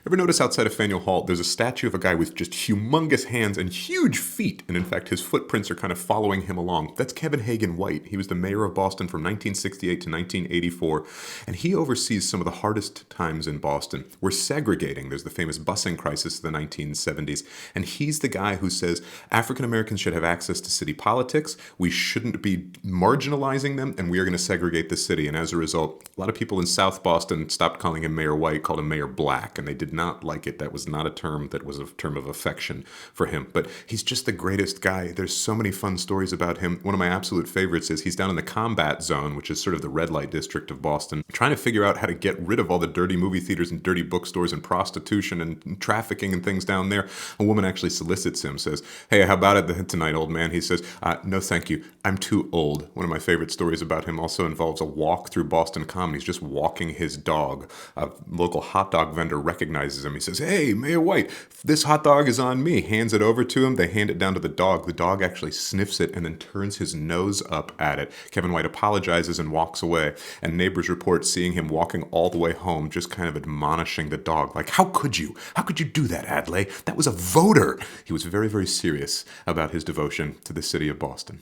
Ever notice outside of Faneuil Hall, there's a statue of a guy with just humongous hands and huge feet, and in fact his footprints are kind of following him along. That's Kevinhaganwhite. He was the mayor of Boston from 1968 to 1984, and he oversees some of the hardest times in Boston. We're segregating. There's the famous busing crisis of the 1970s, and he's the guy who says African Americans should have access to city politics, we shouldn't be marginalizing them, and we are going to segregate the city. And as a result, a lot of people in South Boston stopped calling him Mayor White, called him Mayor Black, and they did not like it. That was not a term that was a term of affection for him. But he's just the greatest guy. There's so many fun stories about him. One of my absolute favorites is he's down in the combat zone, which is sort of the red light district of Boston, trying to figure out how to get rid of all the dirty movie theaters and dirty bookstores and prostitution and trafficking and things down there. A woman actually solicits him, says, "Hey, how about it tonight, old man?" He says, "No, thank you. I'm too old." One of my favorite stories about him also involves a walk through Boston Common. He's just walking his dog. A local hot dog vendor recognizes him. He says, "Hey, Mayor White, this hot dog is on me." Hands it over to him. They hand it down to the dog. The dog actually sniffs it and then turns his nose up at it. Kevin White apologizes and walks away. And neighbors report seeing him walking all the way home, just kind of admonishing the dog. Like, how could you? How could you do that, Adlai? That was a voter. He was very, very serious about his devotion to the city of Boston.